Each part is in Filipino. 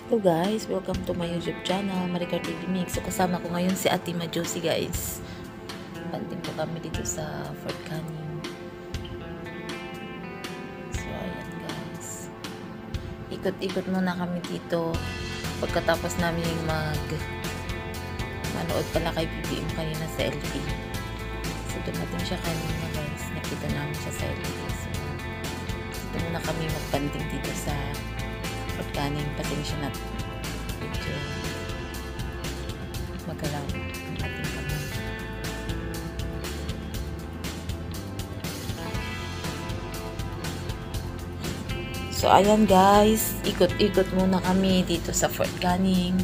Hello guys, welcome to my YouTube channel, Maricar TV Mix. So kasama ko ngayon si Ate Majosi guys. Banting po kami dito sa Fort Canning. So ayan guys. Ikot-ikot muna kami dito. Pagkatapos namin manood pala kay BBM kanina sa LB. So dumating siya kanina guys. Nakita namin siya sa LB. So dito muna kami magbanting dito sa Fort Canning. Pasensya na medyo magalaw ang ating kamay. So ayan guys, ikot-ikot muna kami dito sa Fort Canning.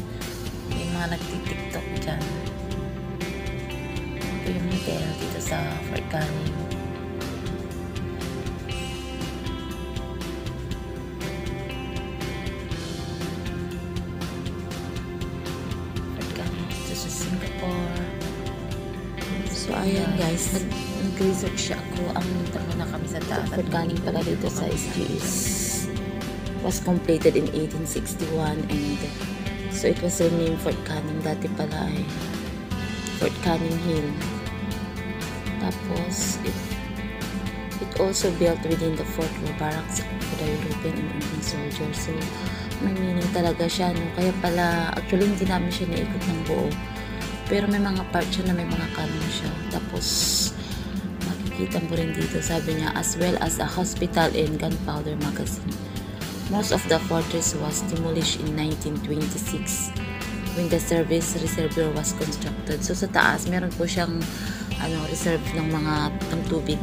May mga nagtitiktok dyan. Ito yung hotel dito sa Fort Canning. So, ayan guys, nag-research ako. Ang tama na kami sa taas. Fort Canning pala dito sa SGS was completed in 1861 and so it was renamed Fort Canning. Dati pala ay Fort Canning Hill. Tapos, it also built within the fort were barracks for the European and Indian soldiers. So, may meaning talaga siya, no? Kaya pala, actually hindi namin siya naikot ng buo. Pero may mga part siya na may mga canon siya. Tapos, makikita mo rin dito, sabi niya, as well as a hospital and gunpowder magazine. Most of the fortress was demolished in 1926 when the service reservoir was constructed. So, sa taas, meron po siyang reserve ng mga tubig.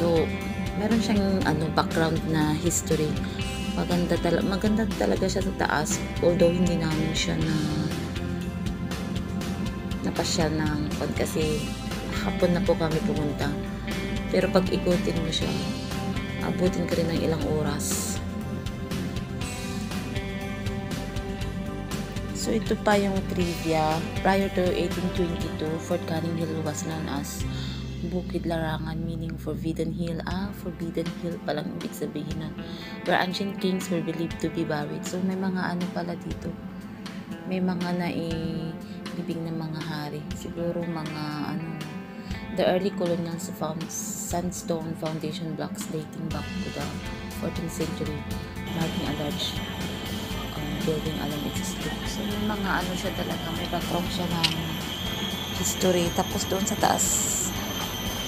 So, meron siyang background na history. Maganda talaga siya sa taas. Although, hindi namin siya napasyal ng kasi hapon na po kami pumunta. Pero pag ikutin mo siya, abutin ka rin ng ilang oras. So ito pa yung trivia. Prior to 1822, Fort Canning Hill was known as Bukid Larangan, meaning Forbidden Hill. Forbidden Hill palang ibig sabihin nun. Where ancient kings were believed to be buried. So may mga pala dito. May mga libing ng mga hari. Siguro mga the early colonials found sandstone foundation blocks dating back to the 14th century, marking a large building along its slope. So may mga siya talaga, may background siya ng history. Tapos doon sa taas,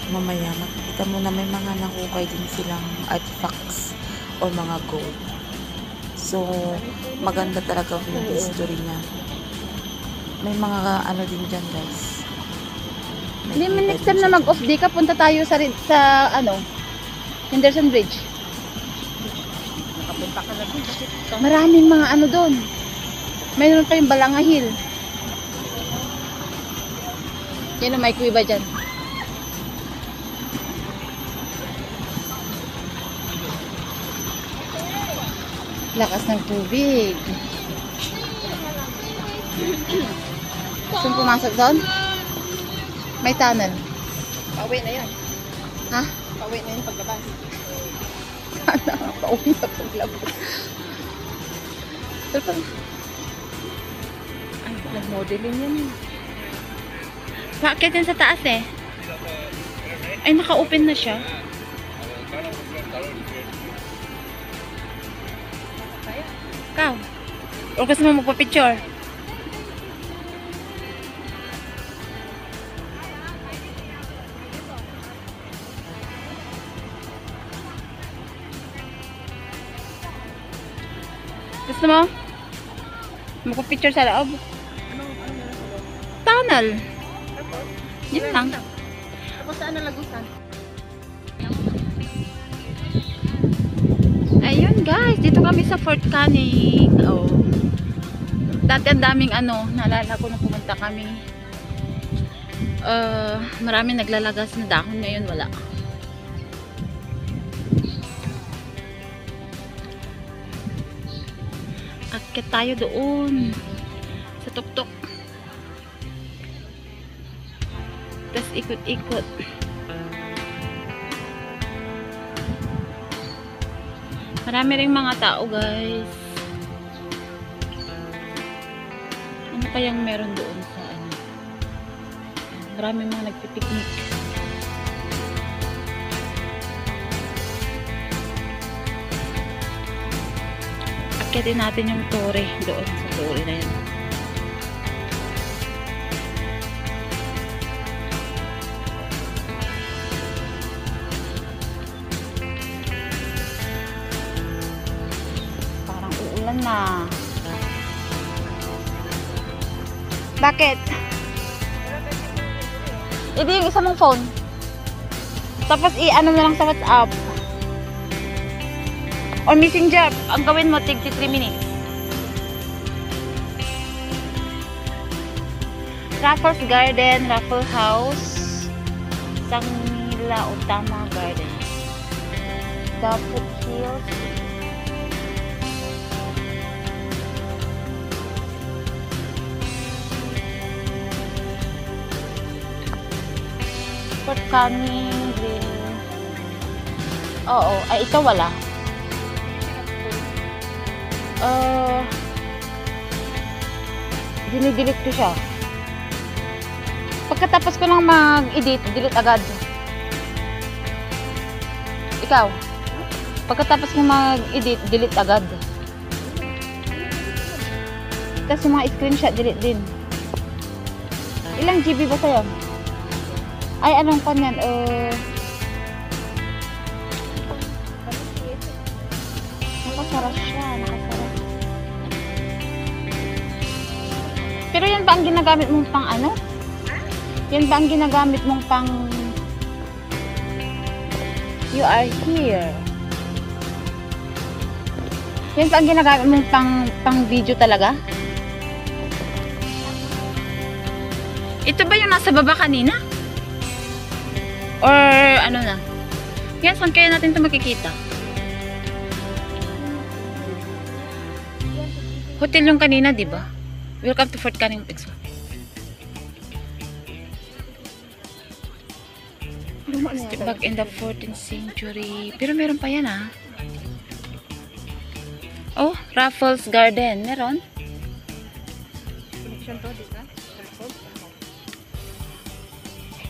mamaya makikita mo na may mga nakukay din silang artifacts o mga gold. So maganda talaga yung history niya. May mga din dyan guys. Hindi, next time na mag-off day ka, punta tayo sa Henderson Bridge. Nakapunta ka na doon. Maraming mga doon. Mayroon pa yung Balanga Hill. Yan may kuiba dyan. Lakas ng tubig. Saan pumasok doon? May tunnel. Pauwi na yan. Ha? Pauwi na yan paglabas. Pauwi na paglabas. Pero parang... Ay, nag-modeling yan eh. Bakit yan sa taas eh? Ay, naka-open na siya. Ikaw? O gusto mo magpa-picture? Gusto mo? Magpa-picture sa loob? Tunnel. Yun lang. Tapos saan nalagusan? Ayun guys, dito kami sa Fort Canning. Oh. Dati ang daming naalala ko na pumunta kami. Maraming naglalagas na dahon, ngayon wala. Akit tayo doon sa tuktok. Tapos ikot-ikot. Marami ring mga tao, guys. Ano kayang meron doon sa ano? Marami mga nagpipiknik. Akyatin natin yung tore doon sa tore na yun. Parang uulan na. Bakit? Hindi yung isa mong phone. Tapos i-ano na lang sa WhatsApp. Or messenger. Ang gawin mo, tig 3 minutes. Raffles Garden, Raffles House, Sangila Utama Garden. Daput Hills. Fort Canning Green. Oo, ay ito wala. Dinidelete ko siya. Pagkatapos ko lang mag-edit, delete agad. Ikaw? Pagkatapos mo mag-edit, delete agad. Tapos yung mga screenshot, delete din. Ilang GB ba sa'yo? Ay, anong pan yan? Nakasara siya, nakasara. Pero yan ba ang ginagamit mong pang ano? Yan ba ang ginagamit mong pang you are here? Yan ba ang ginagamit mong pang video talaga? Ito ba yung nasa baba kanina? Or ano na? Yan, saan kaya natin ito makikita? Hotel yung kanina, di ba? Welcome to Fort Canning. Back in the 14th century. Pero meron pa yan, ah. Oh, Raffles Garden. Meron?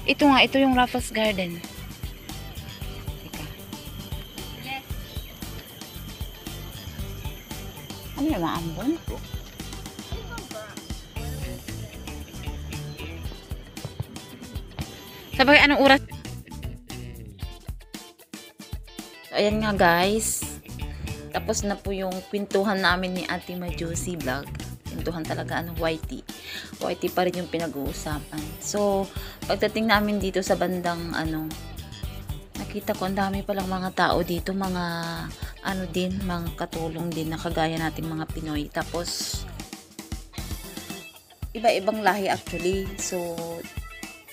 Ito nga, ito yung Raffles Garden. Teka. Ano yung mga ambon? Sabagay, anong oras? So, ayan nga guys. Tapos na po yung kwentuhan namin ni Ate Majusi Vlog. Kwentuhan talaga, YT. YT pa rin yung pinag-uusapan. So, pagdating namin dito sa bandang, nakita ko ang dami palang mga tao dito. Mga, mga katulong din na kagaya nating mga Pinoy. Tapos, iba-ibang lahi actually. So,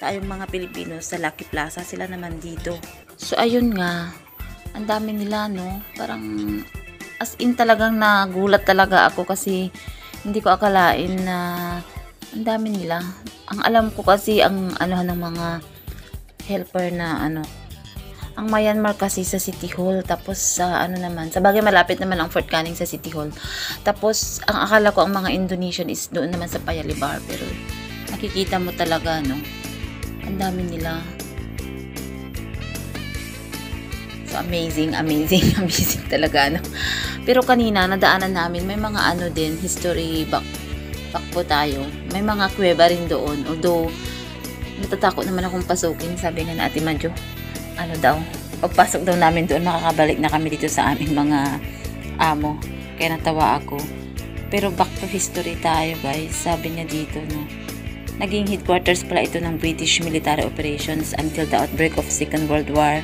tayong mga Pilipino sa Lucky Plaza, sila naman dito. So, ayun nga, ang dami nila, no? Parang, as in talagang nagulat talaga ako kasi hindi ko akalain na ang dami nila. Ang alam ko kasi, ang ng mga helper na, ang Myanmar kasi sa City Hall, tapos sa naman, sa bagay malapit naman ang Fort Canning sa City Hall. Tapos, ang akala ko ang mga Indonesian is doon naman sa Paya-Lebar, pero nakikita mo talaga, no? Ang dami nila. So, amazing, amazing, amazing talaga, no? Pero kanina, nadaanan namin, may mga din, history back po tayo. May mga kuweba rin doon. Although, natatakot naman akong pasukin. Sabi nga na Ate Madjo, pagpasok daw namin doon, makakabalik na kami dito sa aming mga amo. Kaya natawa ako. Pero back to history tayo, guys. Sabi niya dito, no? Naging headquarters pala ito ng British military operations until the outbreak of Second World War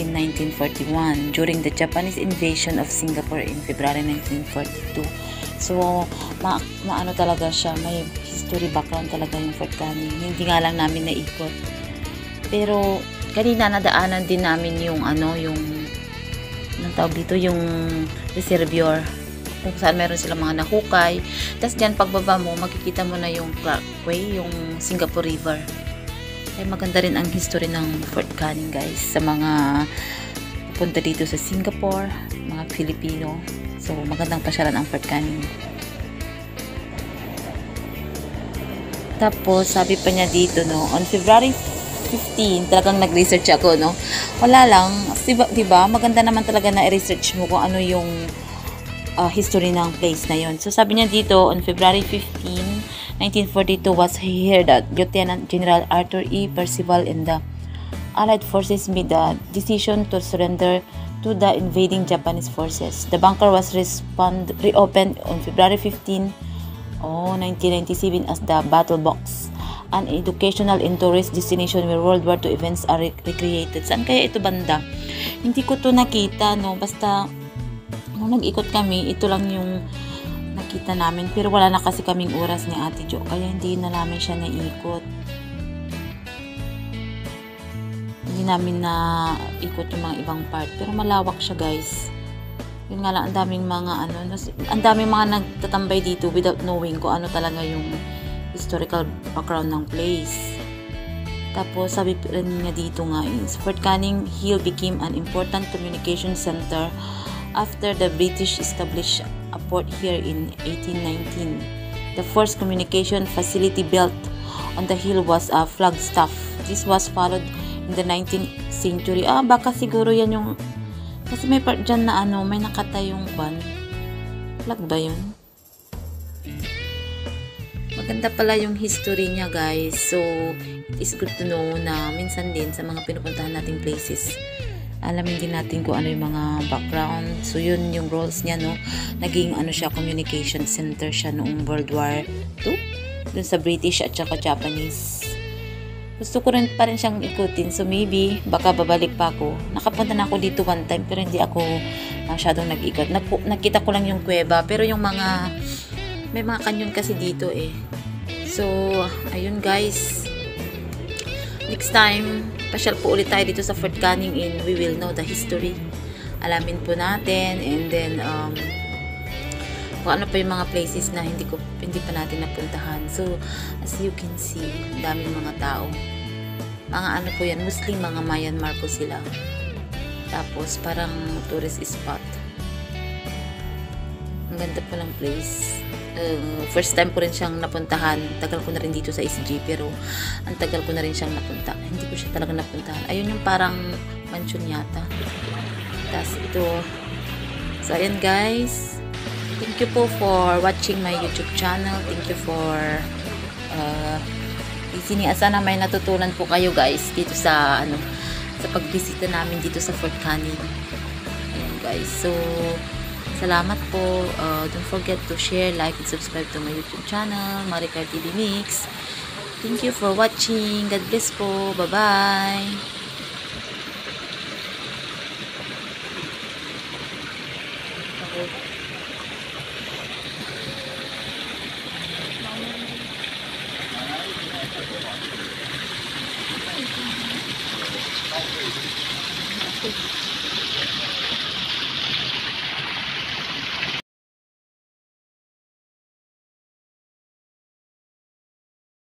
in 1941 during the Japanese invasion of Singapore in February 1942. So, maano talaga siya, may history background talaga yung Fort Canning. Hindi nga lang namin naikot. Pero, kanina nadaanan din namin yung anong tawag dito, yung reservoir. Kung saan meron silang mga nahukay. Tapos dyan, pagbaba mo, makikita mo na yung Clarkway, yung Singapore River. Kaya maganda rin ang history ng Fort Canning, guys. Sa mga papunta dito sa Singapore, mga Filipino. So, magandang pasyalan ang Fort Canning. Tapos, sabi pa niya dito, no, on February 15, talagang nag-research ako, no. Wala lang, diba, maganda naman talaga na i-research mo kung ano yung history ng place na yon. So, sabi niya dito, on February 15, 1942, was here that Lieutenant General Arthur E. Percival and the Allied forces made the decision to surrender to the invading Japanese forces. The bunker was reopened on February 15, 1997 as the Battle Box, an educational and tourist destination where World War II events are recreated. Saan kaya ito banda? Hindi ko to nakita, no? Basta, nung nag-ikot kami, ito lang yung nakita namin. Pero wala na kasi kaming oras ni Ate Jo, kaya hindi na namin siya naikot. Hindi namin na ikot yung mga ibang part. Pero malawak siya, guys. Yun nga lang, ang daming mga nagtatambay dito without knowing kung ano talaga yung historical background ng place. Tapos, sabi rin niya dito nga is, Fort Canning Hill became an important communication center after the British established a port here in 1819. The first communication facility built on the hill was a flagstaff. This was followed in the 19th century. Baka siguro yan yung kasi may part dyan na may nakatayong ban. Flag ba yun? Maganda pala yung history niya, guys. So, it is good to know na minsan din sa mga pinupuntahan nating places, alamin din natin kung ano yung mga background. So, yun yung roles niya, no? Naging siya, communication center siya noong World War II. Dun sa British at saka Japanese. Gusto ko rin pa rin siyang ikutin. So, maybe, baka babalik pa ako. Nakapunta na ako dito one time, pero hindi ako masyadong nag-ikot. Nakita ko lang yung kuweba, pero yung may mga kanyon kasi dito eh. So, ayun guys. Next time, pasyal po ulit tayo dito sa Fort Canning and we will know the history. Alamin po natin, and then, kung ano pa yung mga places na hindi pa natin napuntahan. So, as you can see, daming mga tao. Mga po yan, Muslim, mga Myanmar po sila. Tapos, parang tourist spot. Ang ganda po ng place. First time ko rin siyang napuntahan. Tagal ko na rin dito sa SG, pero ang tagal ko na rin siyang napunta. Hindi ko siya talaga napuntahan. Ayun yung parang mansion yata. Tapos ito. So, ayan guys. Thank you po for watching my YouTube channel. Thank you for sana may natutunan po kayo guys dito sa sa pagbisita namin dito sa Fort Canning. Ayan guys. So, salamat po. Don't forget to share, like, and subscribe to my YouTube channel, Maricar TV Mix. Thank you for watching. God bless po. Bye-bye. Okay.